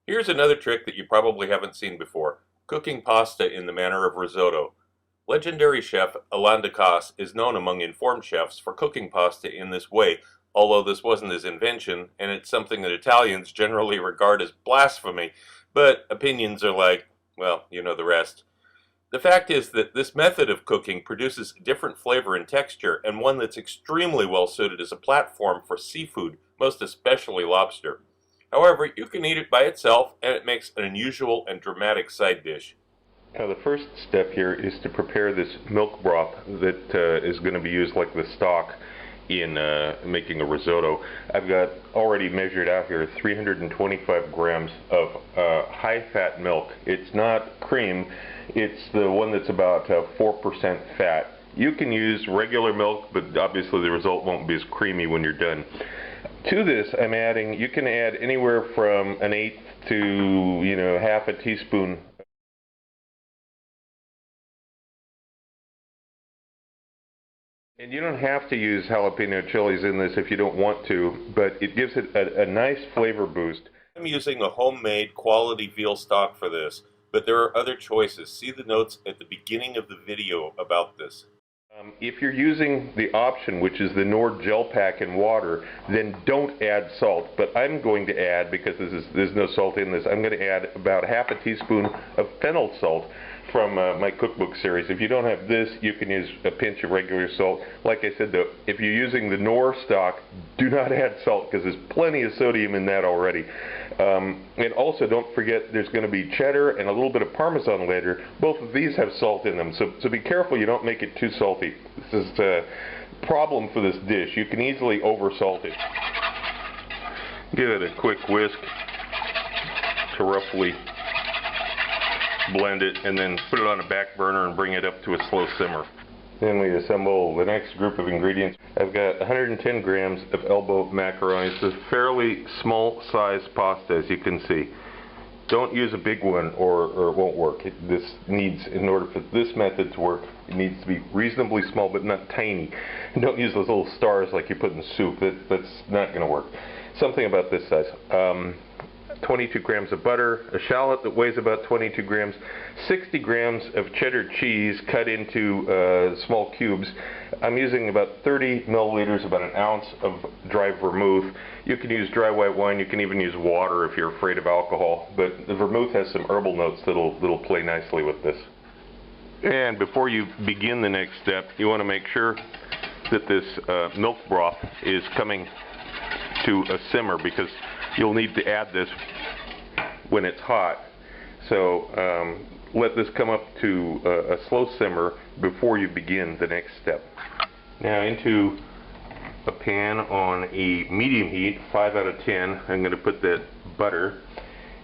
Here's another trick that you probably haven't seen before: cooking pasta in the manner of risotto. Legendary chef Alain Ducasse is known among informed chefs for cooking pasta in this way, although this wasn't his invention, and it's something that Italians generally regard as blasphemy, but opinions are like, well, you know the rest. The fact is that this method of cooking produces a different flavor and texture, and one that's extremely well suited as a platform for seafood, most especially lobster. However, you can eat it by itself, and it makes an unusual and dramatic side dish. Now the first step here is to prepare this milk broth that is going to be used like the stock in making a risotto. I've got already measured out here 325 grams of high-fat milk. It's not cream, it's the one that's about 4% fat. You can use regular milk, but obviously the result won't be as creamy when you're done. To this, I'm adding, you can add anywhere from an eighth to, half a teaspoon. And you don't have to use jalapeno chilies in this if you don't want to, but it gives it a nice flavor boost. I'm using a homemade quality veal stock for this, but there are other choices. See the notes at the beginning of the video about this. If you're using the option, which is the Knorr gel pack and water, then don't add salt. But I'm going to add, because there's no salt in this, I'm going to add about half a teaspoon of fennel salt from my cookbook series. If you don't have this, you can use a pinch of regular salt. Like I said, though, if you're using the Knorr stock, do not add salt because there's plenty of sodium in that already. And also, don't forget, there's going to be cheddar and a little bit of Parmesan later. Both of these have salt in them, so be careful you don't make it too salty. This is a problem for this dish. You can easily over-salt it. Give it a quick whisk to roughly blend it, and then put it on a back burner and bring it up to a slow simmer. Then we assemble the next group of ingredients. I've got 110 grams of elbow macaroni. It's a fairly small size pasta, as you can see. Don't use a big one or it won't work. In order for this method to work, it needs to be reasonably small but not tiny. And don't use those little stars like you put in soup. That's not going to work. Something about this size. 22 grams of butter, a shallot that weighs about 22 grams, 60 grams of cheddar cheese cut into small cubes. I'm using about 30 milliliters, about an ounce of dry vermouth. You can use dry white wine, you can even use water if you're afraid of alcohol, but the vermouth has some herbal notes that'll play nicely with this. And before you begin the next step, you want to make sure that this milk broth is coming to a simmer, because you'll need to add this when it's hot. So let this come up to a slow simmer before you begin the next step. Now into a pan on a medium heat, 5 out of 10, I'm going to put that butter,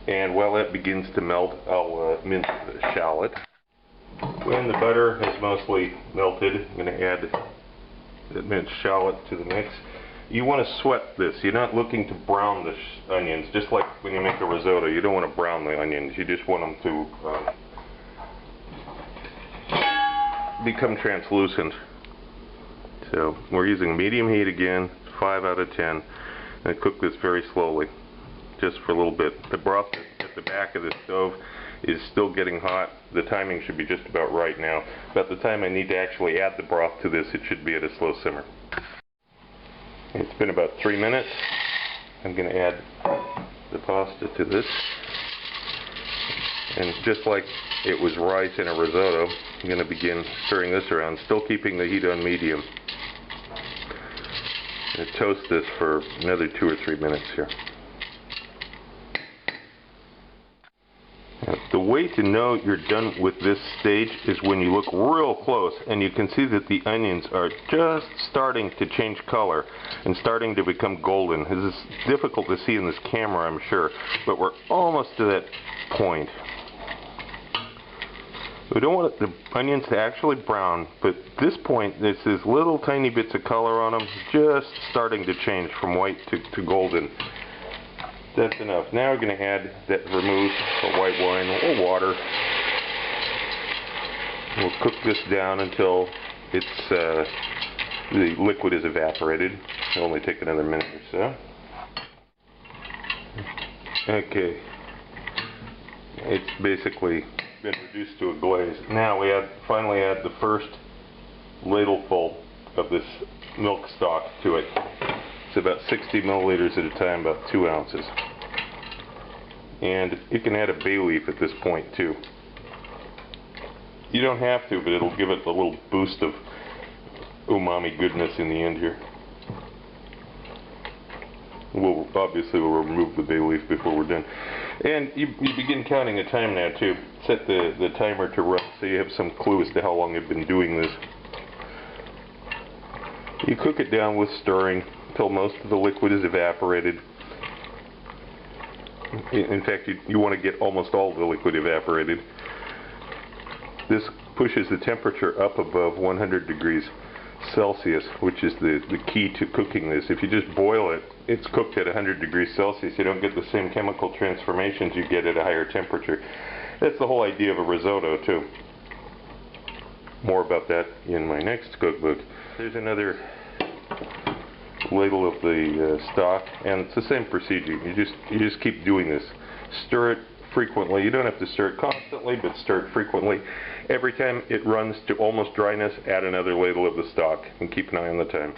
and while that begins to melt, I'll mince the shallot. When the butter has mostly melted, I'm going to add the minced shallot to the mix. You want to sweat this. You're not looking to brown the onions, just like when you make a risotto. You don't want to brown the onions. You just want them to become translucent. So we're using medium heat again, 5 out of 10. And cook this very slowly, just for a little bit. The broth at the back of the stove is still getting hot. The timing should be just about right now. About the time I need to actually add the broth to this, it should be at a slow simmer. It's been about 3 minutes. I'm going to add the pasta to this. And just like it was rice in a risotto, I'm going to begin stirring this around, still keeping the heat on medium. I'm going to toast this for another 2 or 3 minutes here. Now, the way to know you're done with this stage is when you look real close and you can see that the onions are just starting to change color and starting to become golden. This is difficult to see in this camera, I'm sure, but we're almost to that point. We don't want the onions to actually brown, but at this point there's these little tiny bits of color on them just starting to change from white to golden. That's enough. Now we're going to add that vermouth or white wine or water. We'll cook this down until the liquid is evaporated. It'll only take another minute or so. Okay, it's basically been reduced to a glaze. Now we finally add the first ladleful of this milk stock to it. It's about 60 milliliters at a time, about 2 ounces. And you can add a bay leaf at this point too. You don't have to, but it'll give it a little boost of umami goodness in the end here. Obviously we'll remove the bay leaf before we're done. And you begin counting a time now too. Set the timer to run so you have some clue as to how long you've been doing this. You cook it down with stirring until most of the liquid is evaporated. In fact, you want to get almost all the liquid evaporated. This pushes the temperature up above 100 degrees Celsius, which is the key to cooking this. If you just boil it, it's cooked at 100 degrees Celsius. You don't get the same chemical transformations you get at a higher temperature. That's the whole idea of a risotto too. More about that in my next cookbook. There's another ladle of the stock, and it's the same procedure. You just keep doing this. Stir it frequently. You don't have to stir it constantly, but stir it frequently. Every time it runs to almost dryness, add another ladle of the stock, and keep an eye on the time.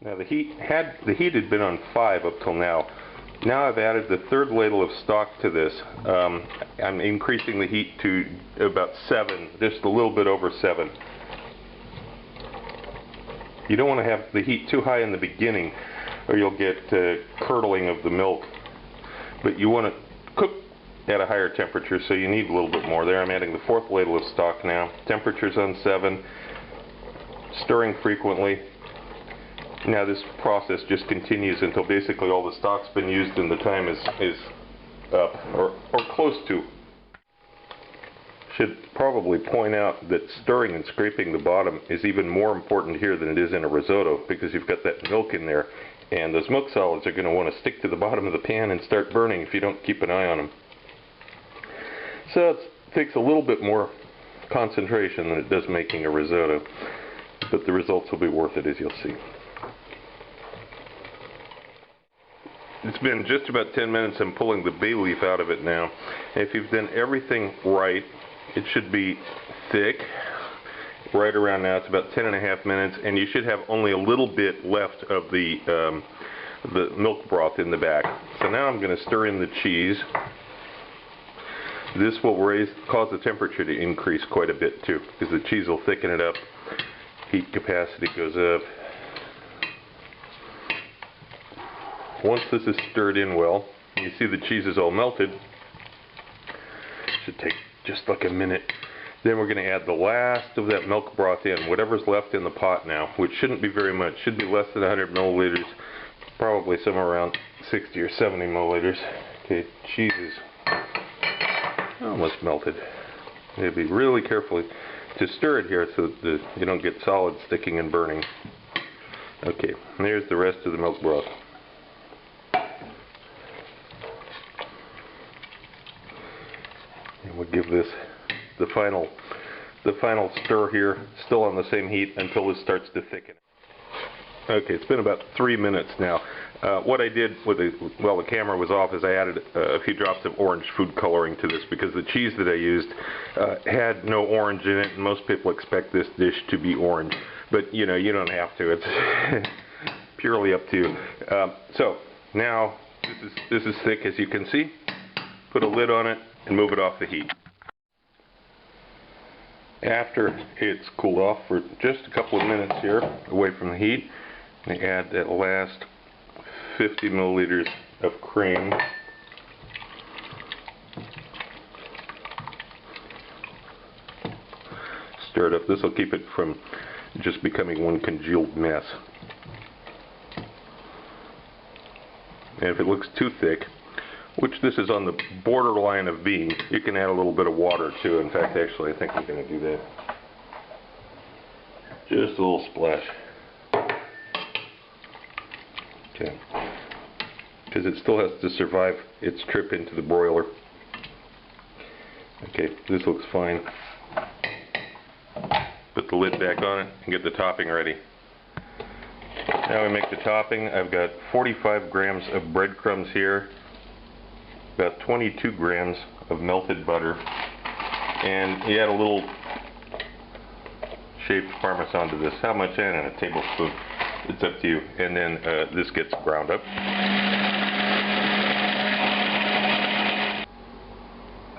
Now the heat had been on 5 up till now. Now I've added the third ladle of stock to this. I'm increasing the heat to about 7, just a little bit over 7. You don't want to have the heat too high in the beginning, or you'll get curdling of the milk. But you want to cook at a higher temperature, so you need a little bit more there. I'm adding the 4th ladle of stock now. Temperature's on 7. Stirring frequently. Now this process just continues until basically all the stock's been used and the time is up, or close to. Should probably point out that stirring and scraping the bottom is even more important here than it is in a risotto, because you've got that milk in there, and those milk solids are going to want to stick to the bottom of the pan and start burning if you don't keep an eye on them. So it takes a little bit more concentration than it does making a risotto, but the results will be worth it, as you'll see. It's been just about 10 minutes. I'm pulling the bay leaf out of it now. If you've done everything right, it should be thick. Right around now, it's about 10.5 minutes, and you should have only a little bit left of the milk broth in the back. So now I'm going to stir in the cheese. This will cause the temperature to increase quite a bit too, because the cheese will thicken it up. Heat capacity goes up. Once this is stirred in well, you see the cheese is all melted. Should take just like a minute. Then we're going to add the last of that milk broth in, whatever's left in the pot now, which shouldn't be very much. Should be less than 100 milliliters, probably somewhere around 60 or 70 milliliters. Okay, cheese is almost melted. You have to be really careful to stir it here so that you don't get solid sticking and burning. Okay, and there's the rest of the milk broth. And we'll give this the final stir here, still on the same heat, until it starts to thicken. Okay, it's been about 3 minutes now. What I did while the camera was off is I added a few drops of orange food coloring to this, because the cheese that I used had no orange in it, and most people expect this dish to be orange. But you know, you don't have to. It's purely up to you. So now this is thick, as you can see. Put a lid on it and move it off the heat. After it's cooled off for just a couple of minutes here, away from the heat, I add that last 50 milliliters of cream. Stir it up. This will keep it from just becoming one congealed mess. And if it looks too thick, which this is on the borderline of being, you can add a little bit of water too. In fact, actually, I think I'm going to do that. Just a little splash. Okay. Because it still has to survive its trip into the broiler. Okay, this looks fine. Put the lid back on it and get the topping ready. Now we make the topping. I've got 45 grams of breadcrumbs here, about 22 grams of melted butter, and you add a little shaved Parmesan to this. How much? And a tablespoon. It's up to you. And then this gets ground up.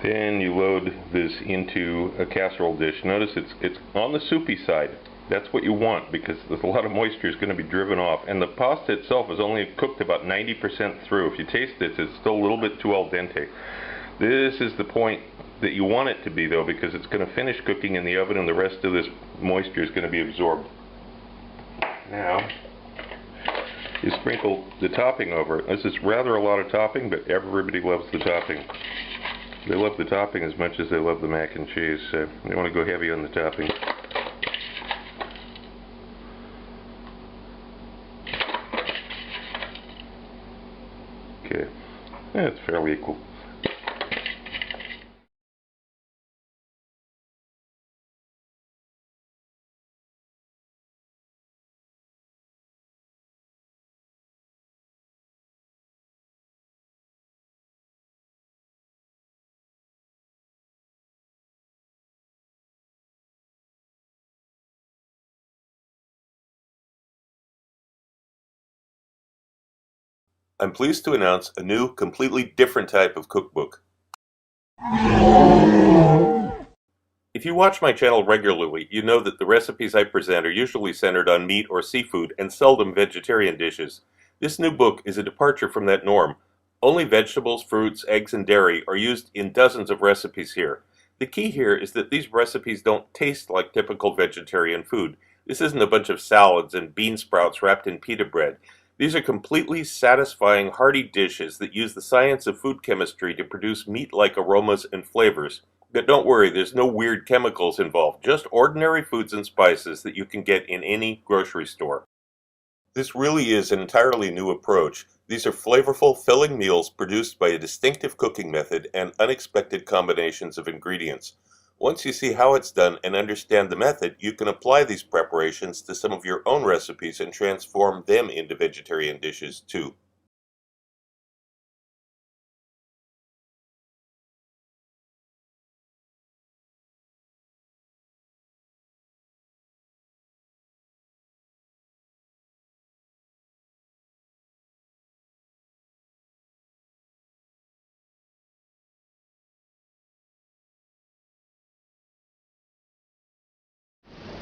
Then you load this into a casserole dish. Notice it's on the soupy side. That's what you want, because there's a lot of moisture is going to be driven off. And the pasta itself is only cooked about 90% through. If you taste this, it's still a little bit too al dente. This is the point that you want it to be, though, because it's going to finish cooking in the oven and the rest of this moisture is going to be absorbed. Now, you sprinkle the topping over it. This is rather a lot of topping, but everybody loves the topping. They love the topping as much as they love the mac and cheese, so you want to go heavy on the topping. Okay, that's fairly equal. I'm pleased to announce a new, completely different type of cookbook. If you watch my channel regularly, you know that the recipes I present are usually centered on meat or seafood and seldom vegetarian dishes. This new book is a departure from that norm. Only vegetables, fruits, eggs, and dairy are used in dozens of recipes here. The key here is that these recipes don't taste like typical vegetarian food. This isn't a bunch of salads and bean sprouts wrapped in pita bread. These are completely satisfying, hearty dishes that use the science of food chemistry to produce meat-like aromas and flavors. But don't worry, there's no weird chemicals involved, just ordinary foods and spices that you can get in any grocery store. This really is an entirely new approach. These are flavorful, filling meals produced by a distinctive cooking method and unexpected combinations of ingredients. Once you see how it's done and understand the method, you can apply these preparations to some of your own recipes and transform them into vegetarian dishes too.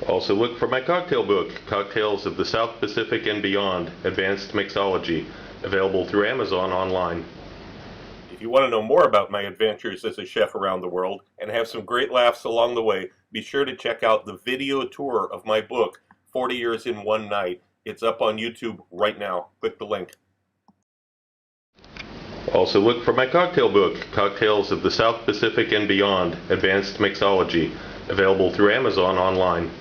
Also look for my cocktail book, Cocktails of the South Pacific and Beyond, Advanced Mixology, available through Amazon online. If you want to know more about my adventures as a chef around the world and have some great laughs along the way, be sure to check out the video tour of my book, 40 Years in One Night. It's up on YouTube right now. Click the link. Also look for my cocktail book, Cocktails of the South Pacific and Beyond, Advanced Mixology, available through Amazon online.